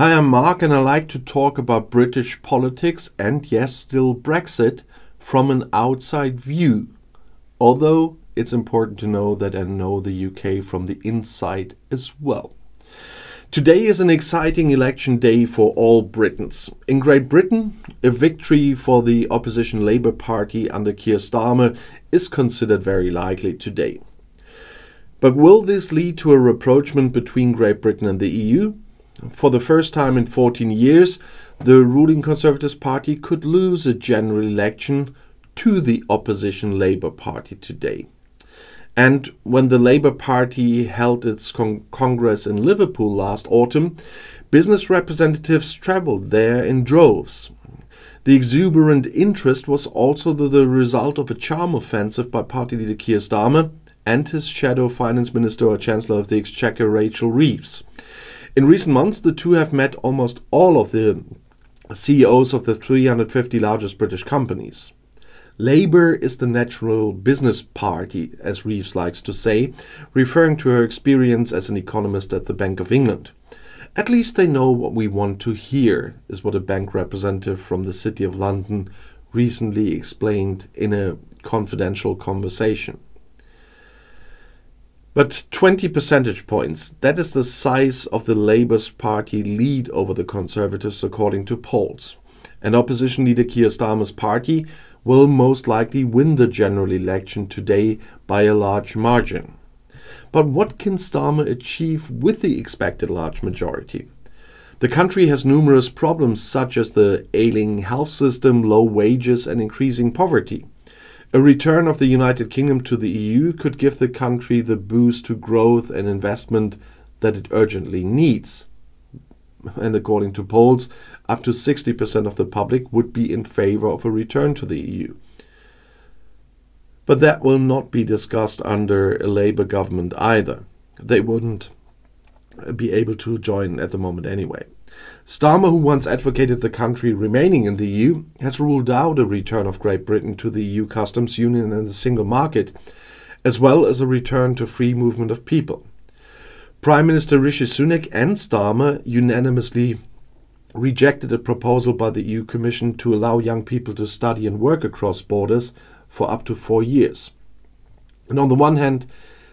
Hi, I'm Mark and I like to talk about British politics and yes, still Brexit from an outside view. Although it's important to know that I know the UK from the inside as well. Today is an exciting election day for all Britons. In Great Britain, a victory for the opposition Labour Party under Keir Starmer is considered very likely today. But will this lead to a rapprochement between Great Britain and the EU? For the first time in 14 years, the ruling Conservative Party could lose a general election to the opposition Labour Party today. And when the Labour Party held its Congress in Liverpool last autumn, business representatives travelled there in droves. The exuberant interest was also the result of a charm offensive by party leader Keir Starmer and his shadow finance minister or Chancellor of the Exchequer Rachel Reeves. In recent months, the two have met almost all of the CEOs of the 350 largest British companies. Labour is the natural business party, as Reeves likes to say, referring to her experience as an economist at the Bank of England. At least they know what we want to hear, is what a bank representative from the City of London recently explained in a confidential conversation. But 20 percentage points, that is the size of the Labour's party lead over the Conservatives according to polls. And opposition leader Keir Starmer's party will most likely win the general election today by a large margin. But what can Starmer achieve with the expected large majority? The country has numerous problems such as the ailing health system, low wages and increasing poverty. A return of the United Kingdom to the EU could give the country the boost to growth and investment that it urgently needs. And according to polls, up to 60% of the public would be in favor of a return to the EU. But that will not be discussed under a Labour government either. They wouldn't be able to join at the moment anyway. Starmer, who once advocated the country remaining in the EU, has ruled out a return of Great Britain to the EU customs union and the single market, as well as a return to free movement of people. Prime Minister Rishi Sunak and Starmer unanimously rejected a proposal by the EU Commission to allow young people to study and work across borders for up to 4 years. And on the one hand,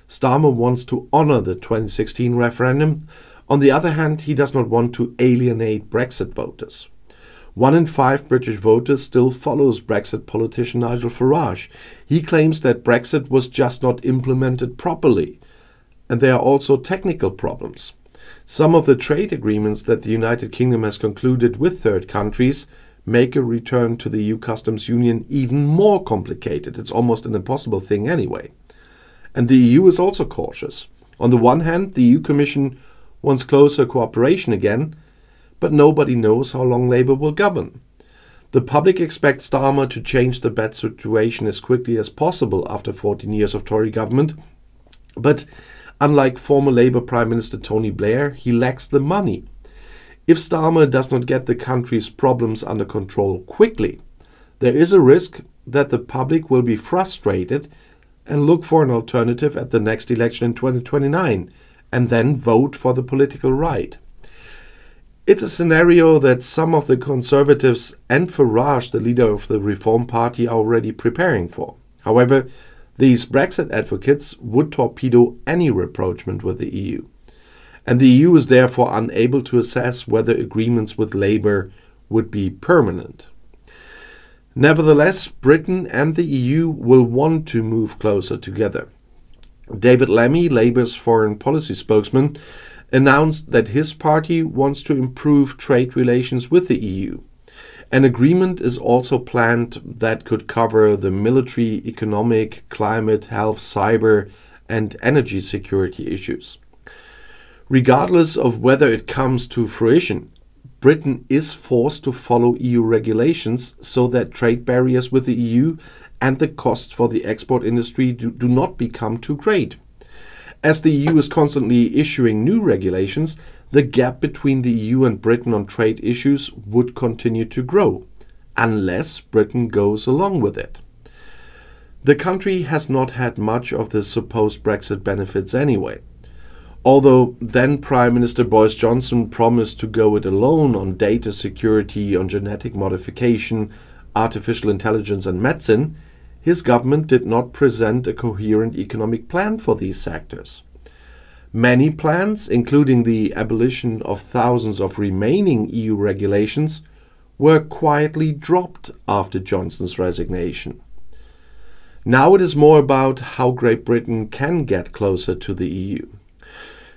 Starmer wants to honour the 2016 referendum. On the other hand, he does not want to alienate Brexit voters. 1 in 5 British voters still follows Brexit politician Nigel Farage. He claims that Brexit was just not implemented properly. And there are also technical problems. Some of the trade agreements that the United Kingdom has concluded with third countries make a return to the EU customs union even more complicated. It's almost an impossible thing anyway. And the EU is also cautious. On the one hand, the EU Commission wants closer cooperation again, but nobody knows how long Labour will govern. The public expects Starmer to change the bad situation as quickly as possible after 14 years of Tory government, but unlike former Labour Prime Minister Tony Blair, he lacks the money. If Starmer does not get the country's problems under control quickly, there is a risk that the public will be frustrated and look for an alternative at the next election in 2029 and then vote for the political right. It's a scenario that some of the Conservatives and Farage, the leader of the Reform Party, are already preparing for. However, these Brexit advocates would torpedo any rapprochement with the EU. And the EU is therefore unable to assess whether agreements with Labour would be permanent. Nevertheless, Britain and the EU will want to move closer together. David Lammy, Labour's foreign policy spokesman, announced that his party wants to improve trade relations with the EU. An agreement is also planned that could cover the military, economic, climate, health, cyber and energy security issues. Regardless of whether it comes to fruition, Britain is forced to follow EU regulations so that trade barriers with the EU and the costs for the export industry do not become too great. As the EU is constantly issuing new regulations, the gap between the EU and Britain on trade issues would continue to grow, unless Britain goes along with it. The country has not had much of the supposed Brexit benefits anyway. Although then Prime Minister Boris Johnson promised to go it alone on data security, on genetic modification, artificial intelligence and medicine, his government did not present a coherent economic plan for these sectors. Many plans, including the abolition of thousands of remaining EU regulations, were quietly dropped after Johnson's resignation. Now it is more about how Great Britain can get closer to the EU.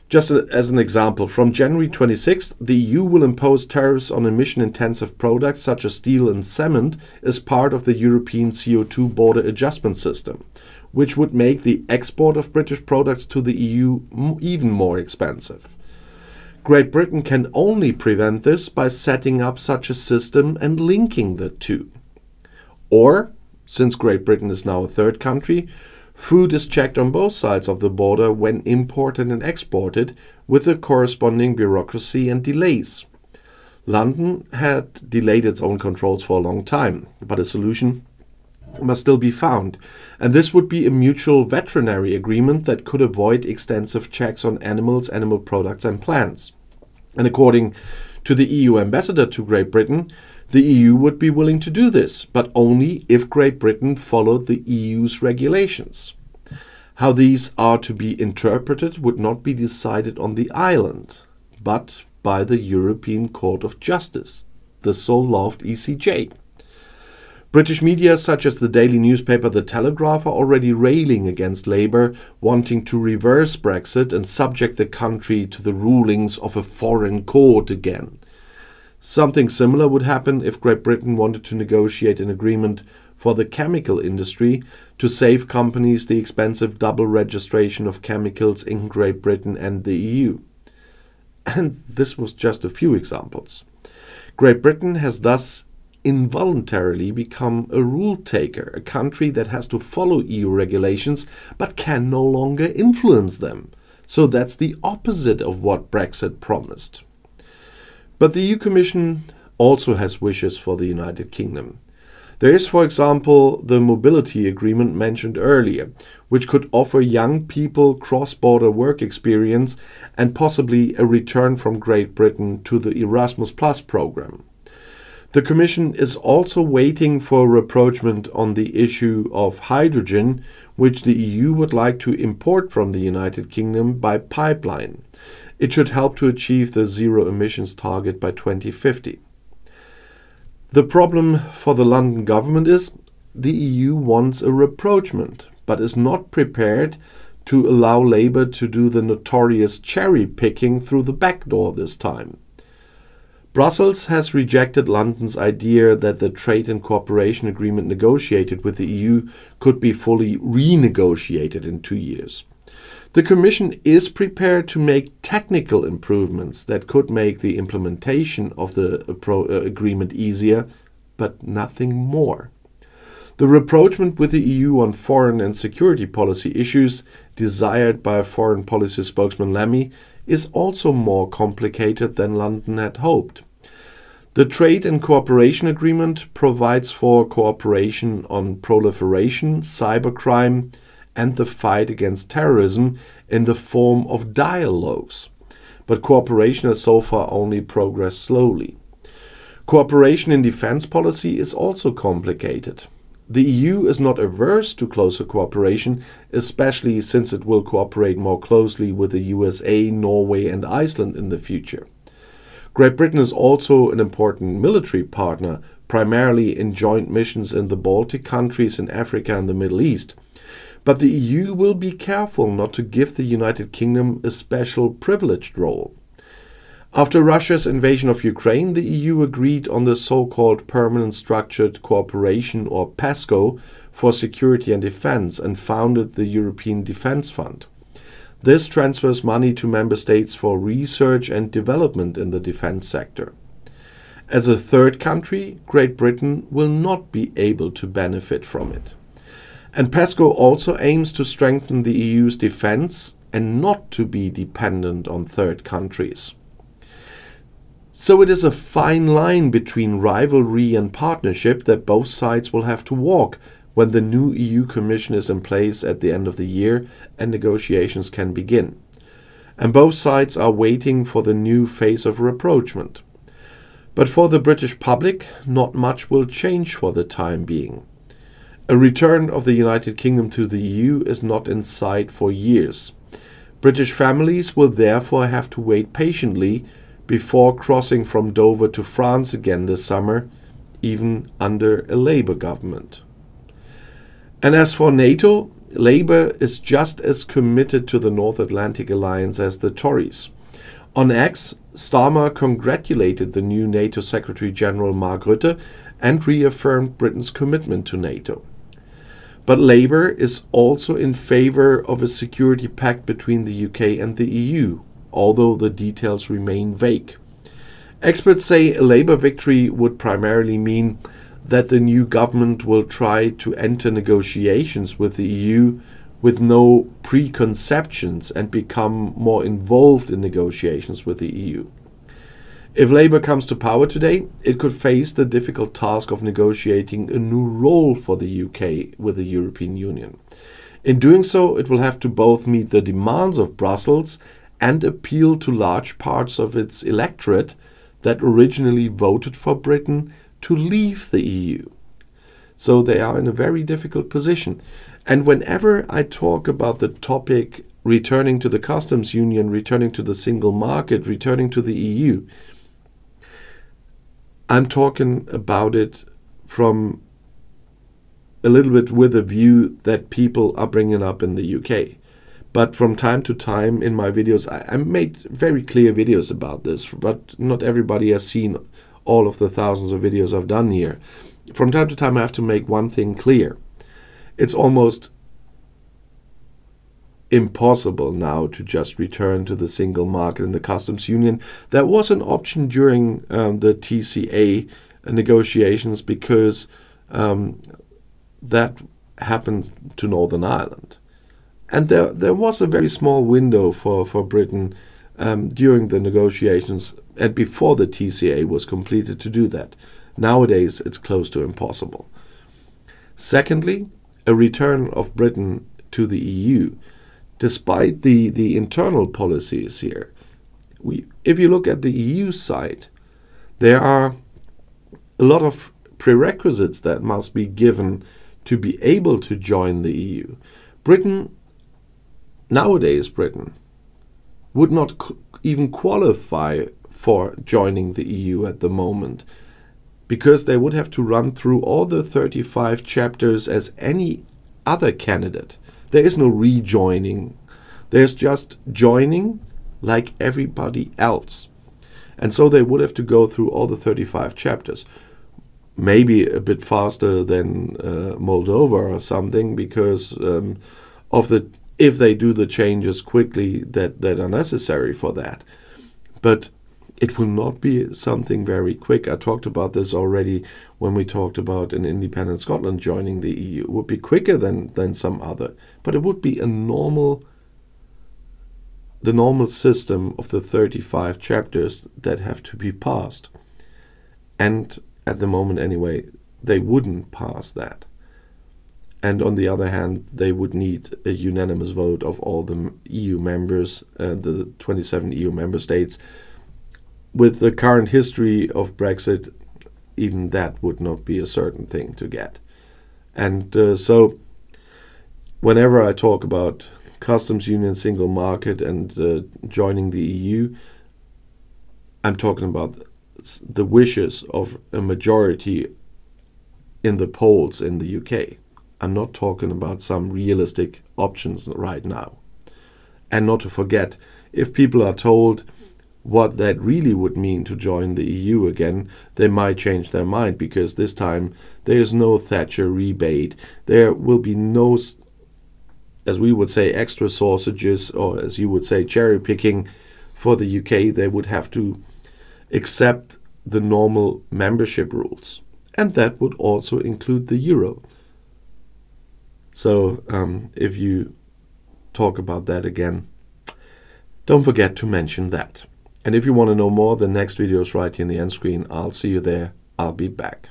Just as an example, from January 26th, the EU will impose tariffs on emission-intensive products such as steel and cement as part of the European CO2 border adjustment system, which would make the export of British products to the EU even more expensive. Great Britain can only prevent this by setting up such a system and linking the two. Or, since Great Britain is now a third country, food is checked on both sides of the border when imported and exported, with the corresponding bureaucracy and delays. London had delayed its own controls for a long time, but a solution must still be found, and this would be a mutual veterinary agreement that could avoid extensive checks on animals, animal products and plants. And according to the EU ambassador to Great Britain, the EU would be willing to do this, but only if Great Britain followed the EU's regulations. How these are to be interpreted would not be decided on the island, but by the European Court of Justice, the so-loved ECJ. British media such as the daily newspaper The Telegraph are already railing against Labour, wanting to reverse Brexit and subject the country to the rulings of a foreign court again. Something similar would happen if Great Britain wanted to negotiate an agreement for the chemical industry to save companies the expensive double registration of chemicals in Great Britain and the EU. And this was just a few examples. Great Britain has thus involuntarily become a rule taker, a country that has to follow EU regulations but can no longer influence them. So that's the opposite of what Brexit promised. But the EU Commission also has wishes for the United Kingdom. There is, for example, the mobility agreement mentioned earlier, which could offer young people cross-border work experience and possibly a return from Great Britain to the Erasmus Plus program. The Commission is also waiting for rapprochement on the issue of hydrogen, which the EU would like to import from the United Kingdom by pipeline. It should help to achieve the zero emissions target by 2050. The problem for the London government is the EU wants a rapprochement, but is not prepared to allow Labour to do the notorious cherry picking through the back door this time. Brussels has rejected London's idea that the trade and cooperation agreement negotiated with the EU could be fully renegotiated in 2 years. The Commission is prepared to make technical improvements that could make the implementation of the agreement easier, but nothing more. The rapprochement with the EU on foreign and security policy issues, desired by Foreign Policy spokesman Lammy, is also more complicated than London had hoped. The Trade and Cooperation Agreement provides for cooperation on proliferation, cybercrime, and the fight against terrorism in the form of dialogues. But cooperation has so far only progressed slowly. Cooperation in defense policy is also complicated. The EU is not averse to closer cooperation, especially since it will cooperate more closely with the USA, Norway and Iceland in the future. Great Britain is also an important military partner, primarily in joint missions in the Baltic countries, in Africa and the Middle East. But the EU will be careful not to give the United Kingdom a special privileged role. After Russia's invasion of Ukraine, the EU agreed on the so-called Permanent Structured Cooperation, or PESCO, for security and defense and founded the European Defence Fund. This transfers money to member states for research and development in the defense sector. As a third country, Great Britain will not be able to benefit from it. And PESCO also aims to strengthen the EU's defense and not to be dependent on third countries. So it is a fine line between rivalry and partnership that both sides will have to walk when the new EU Commission is in place at the end of the year and negotiations can begin. and both sides are waiting for the new phase of rapprochement. But for the British public, not much will change for the time being. A return of the United Kingdom to the EU is not in sight for years. British families will therefore have to wait patiently before crossing from Dover to France again this summer, even under a Labour government. And as for NATO, Labour is just as committed to the North Atlantic alliance as the Tories. On X, Starmer congratulated the new NATO Secretary-General Mark Rutte and reaffirmed Britain's commitment to NATO. But Labour is also in favour of a security pact between the UK and the EU, although the details remain vague. Experts say a Labour victory would primarily mean that the new government will try to enter negotiations with the EU with no preconceptions and become more involved in negotiations with the EU. If Labour comes to power today, it could face the difficult task of negotiating a new role for the UK with the European Union. In doing so, it will have to both meet the demands of Brussels and appeal to large parts of its electorate that originally voted for Britain to leave the EU. So they are in a very difficult position. And whenever I talk about the topic returning to the customs union, returning to the single market, returning to the EU, I'm talking about it from a little bit with a view that people are bringing up in the UK. But from time to time in my videos, I made very clear videos about this, but not everybody has seen all of the thousands of videos I've done here. From time to time, I have to make one thing clear. It's almost impossible now to just return to the single market and the customs union. That was an option during the TCA negotiations because that happened to Northern Ireland. And there was a very small window for Britain during the negotiations and before the TCA was completed to do that. Nowadays, it's close to impossible. Secondly, a return of Britain to the EU, despite the internal policies here. If you look at the EU side, there are a lot of prerequisites that must be given to be able to join the EU. Nowadays Britain would not even qualify for joining the EU at the moment, because they would have to run through all the 35 chapters as any other candidate. There is no rejoining. There's just joining like everybody else. And so they would have to go through all the 35 chapters. Maybe a bit faster than Moldova or something, because if they do the changes quickly that are necessary for that. But it will not be something very quick. I talked about this already when we talked about an independent Scotland joining the EU. It would be quicker than some other, but it would be the normal system of the 35 chapters that have to be passed. And at the moment anyway, they wouldn't pass that. And on the other hand, they would need a unanimous vote of all the EU members, the 27 EU member states. With the current history of Brexit, even that would not be a certain thing to get. And so whenever I talk about customs union, single market and joining the EU, I'm talking about the wishes of a majority in the polls in the UK. I'm not talking about some realistic options right now. And not to forget, if people are told what that really would mean to join the EU again, they might change their mind, because this time there is no Thatcher rebate. There will be no, as we would say, extra sausages, or as you would say, cherry picking for the UK. They would have to accept the normal membership rules. And that would also include the euro. So if you talk about that again, don't forget to mention that. And if you want to know more, the next video is right here in the end screen. I'll see you there. I'll be back.